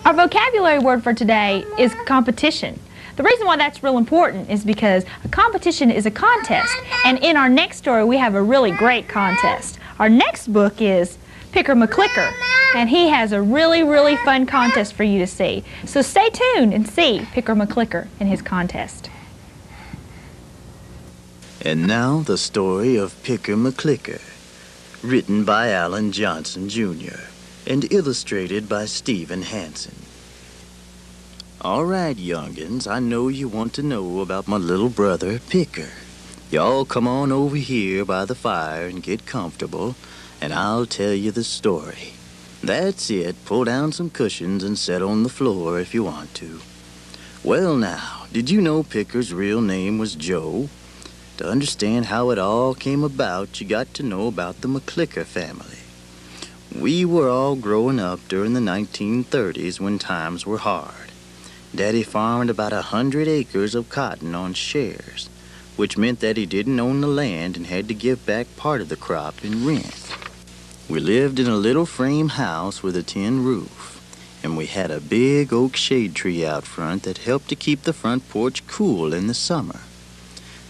Our vocabulary word for today is competition. The reason why that's real important is because a competition is a contest, and in our next story we have a really great contest. Our next book is McClikker, and he has a really fun contest for you to see. So stay tuned and see McClikker in his contest. And now the story of McClikker, written by Alan Johnson, Jr. and illustrated by Stephen Hansen. All right, youngins, I know you want to know about my little brother, Picker. Y'all come on over here by the fire and get comfortable, and I'll tell you the story. That's it. Pull down some cushions and sit on the floor if you want to. Well now, did you know Picker's real name was Joe? To understand how it all came about, you got to know about the McClikker family. We were all growing up during the 1930s when times were hard. Daddy farmed about 100 acres of cotton on shares, which meant that he didn't own the land and had to give back part of the crop in rent. We lived in a little frame house with a tin roof, and we had a big oak shade tree out front that helped to keep the front porch cool in the summer.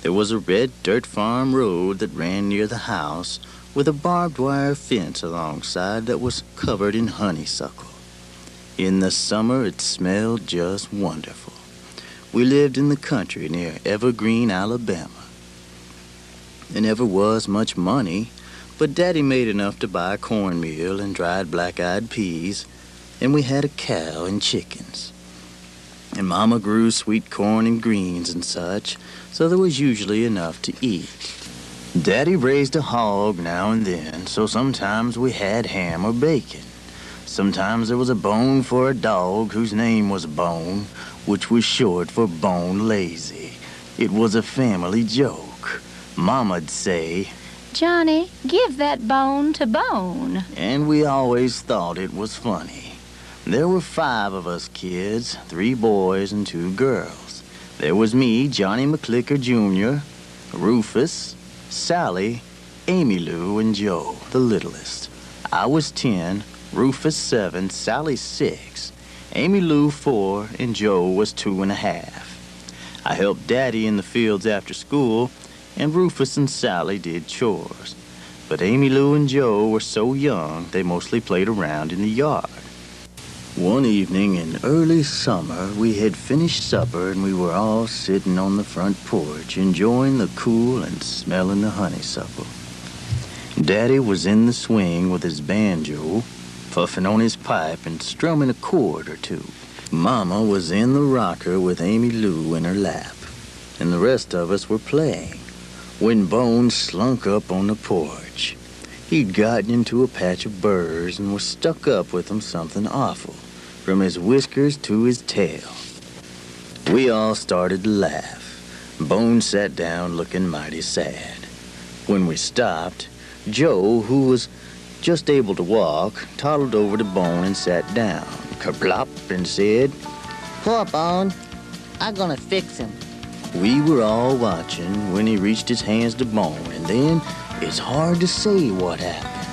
There was a red dirt farm road that ran near the house with a barbed wire fence alongside that was covered in honeysuckle. In the summer, it smelled just wonderful. We lived in the country near Evergreen, Alabama. There never was much money, but Daddy made enough to buy cornmeal and dried black-eyed peas, and we had a cow and chickens. And Mama grew sweet corn and greens and such, so there was usually enough to eat. Daddy raised a hog now and then, so sometimes we had ham or bacon. Sometimes there was a bone for a dog whose name was Bone, which was short for Bone Lazy. It was a family joke. Mama'd say, "Johnny, give that bone to Bone." And we always thought it was funny. There were 5 of us kids, 3 boys and 2 girls. There was me, Johnny McClikker Jr., Rufus, Sally, Amy Lou, and Joe, the littlest. I was 10, Rufus 7, Sally 6, Amy Lou 4, and Joe was 2 1/2. I helped Daddy in the fields after school, and Rufus and Sally did chores. But Amy Lou and Joe were so young, they mostly played around in the yard. One evening in early summer, we had finished supper and we were all sitting on the front porch, enjoying the cool and smelling the honeysuckle. Daddy was in the swing with his banjo, puffing on his pipe and strumming a chord or two. Mama was in the rocker with Amy Lou in her lap, and the rest of us were playing, when Bone slunk up on the porch. He'd gotten into a patch of burrs and was stuck up with them something awful, from his whiskers to his tail. We all started to laugh. Bone sat down looking mighty sad. When we stopped, Joe, who was just able to walk, toddled over to Bone and sat down, kerplop, and said, "Poor Bone, I'm gonna fix him." We were all watching when he reached his hands to Bone, and then it's hard to say what happened,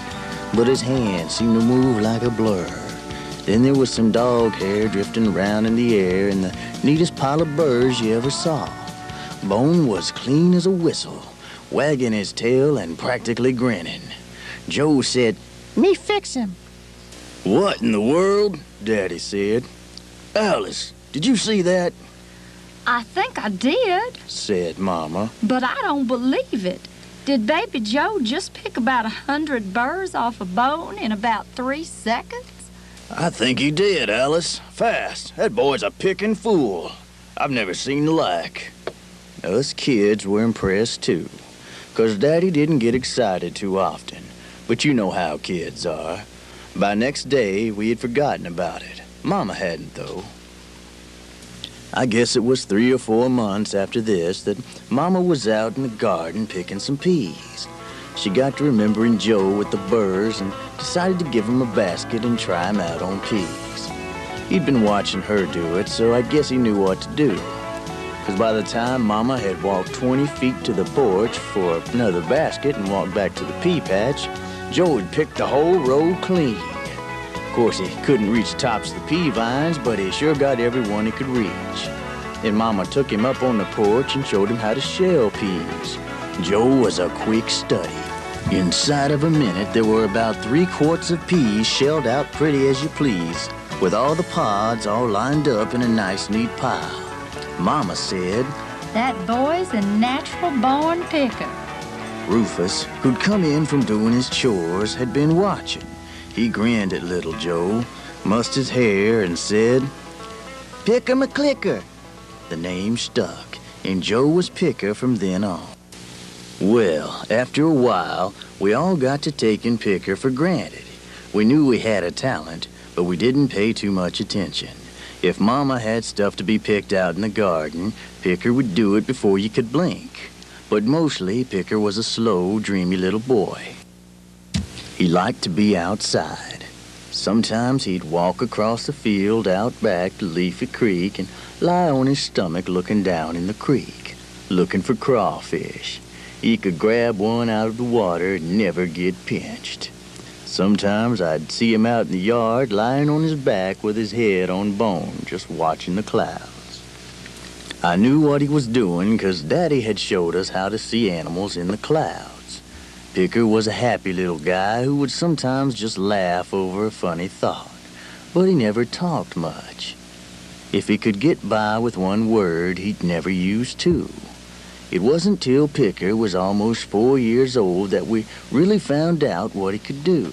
but his hands seemed to move like a blur. Then there was some dog hair drifting around in the air and the neatest pile of burrs you ever saw. Bone was clean as a whistle, wagging his tail and practically grinning. Joe said, "Me fix him." "What in the world?" Daddy said. "Alice, did you see that?" "I think I did," said Mama. "but I don't believe it. Did Baby Joe just pick about 100 burrs off a Bone in about 3 seconds? "I think he did, Alice. Fast. That boy's a pickin' fool. I've never seen the like." Us kids were impressed, too, 'cause Daddy didn't get excited too often. But you know how kids are. By next day, we had forgotten about it. Mama hadn't, though. I guess it was 3 or 4 months after this that Mama was out in the garden picking some peas. She got to remembering Joe with the burrs and decided to give him a basket and try him out on peas. He'd been watching her do it, so I guess he knew what to do. 'Cause by the time Mama had walked 20 feet to the porch for another basket and walked back to the pea patch, Joe had picked the whole row clean. course, he couldn't reach the tops of the pea vines, but he sure got every one he could reach. Then Mama took him up on the porch and showed him how to shell peas. Joe was a quick study. Inside of a minute, there were about 3 quarts of peas shelled out pretty as you please, with all the pods all lined up in a nice, neat pile. Mama said, That boy's a natural-born picker. Rufus, who'd come in from doing his chores, had been watching. He grinned at little Joe, mussed his hair, and said, Picker McClikker. The name stuck, and Joe was Picker from then on. Well, after a while, we all got to taking Picker for granted. We knew we had a talent, but we didn't pay too much attention. If Mama had stuff to be picked out in the garden, Picker would do it before you could blink. But mostly, Picker was a slow, dreamy little boy. He liked to be outside. Sometimes he'd walk across the field out back to Leafy Creek and lie on his stomach looking down in the creek, looking for crawfish. He could grab one out of the water and never get pinched. Sometimes I'd see him out in the yard lying on his back with his head on bone, just watching the clouds. I knew what he was doing because Daddy had showed us how to see animals in the clouds. Picker was a happy little guy who would sometimes just laugh over a funny thought, but he never talked much. If he could get by with one word, he'd never use 2. It wasn't till Picker was almost 4 years old that we really found out what he could do.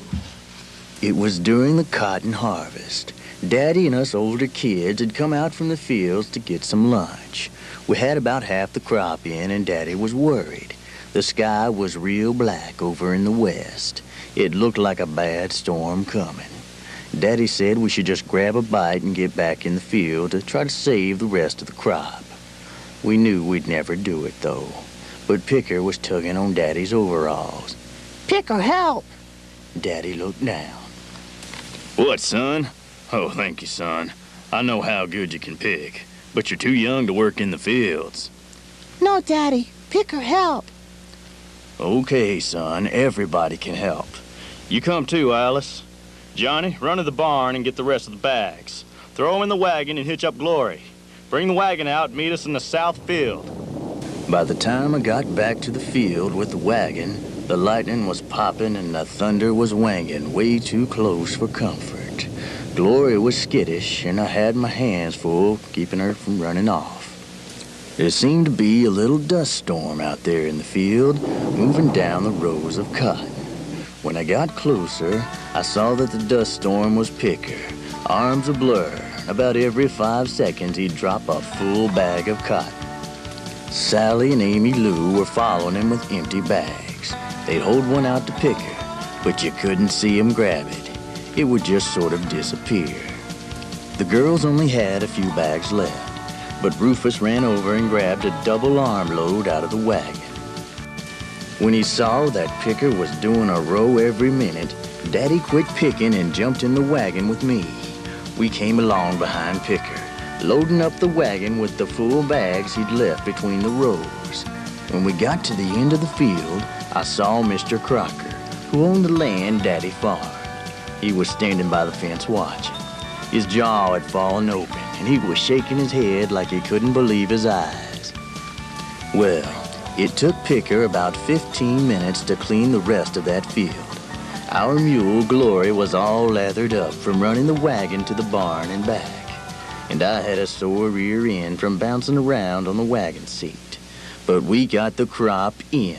It was during the cotton harvest. Daddy and us older kids had come out from the fields to get some lunch. We had about half the crop in, and Daddy was worried. The sky was real black over in the west. It looked like a bad storm coming. Daddy said we should just grab a bite and get back in the field to try to save the rest of the crop. We knew we'd never do it, though. But Picker was tugging on Daddy's overalls. Picker, help! Daddy looked down. What, son? Oh, thank you, son. I know how good you can pick, but you're too young to work in the fields. No, Daddy. Picker, help! Okay, son. Everybody can help. You come too, Alice. Johnny, run to the barn and get the rest of the bags. Throw them in the wagon and hitch up Glory. Bring the wagon out and meet us in the south field. By the time I got back to the field with the wagon, the lightning was popping and the thunder was wanging way too close for comfort. Glory was skittish, and I had my hands full keeping her from running off. There seemed to be a little dust storm out there in the field, moving down the rows of cotton. When I got closer, I saw that the dust storm was Picker, arms a blur. About every 5 seconds, he'd drop a full bag of cotton. Sally and Amy Lou were following him with empty bags. They'd hold one out to Picker, but you couldn't see him grab it. It would just sort of disappear. The girls only had a few bags left, but Rufus ran over and grabbed a double armload out of the wagon. When he saw that Picker was doing a row every minute, Daddy quit picking and jumped in the wagon with me. We came along behind Picker, loading up the wagon with the full bags he'd left between the rows. When we got to the end of the field, I saw Mr. Crocker, who owned the land Daddy farmed. He was standing by the fence watching. His jaw had fallen open, and he was shaking his head like he couldn't believe his eyes. Well, it took Picker about 15 minutes to clean the rest of that field. Our mule, Glory, was all lathered up from running the wagon to the barn and back, and I had a sore rear end from bouncing around on the wagon seat. But we got the crop in.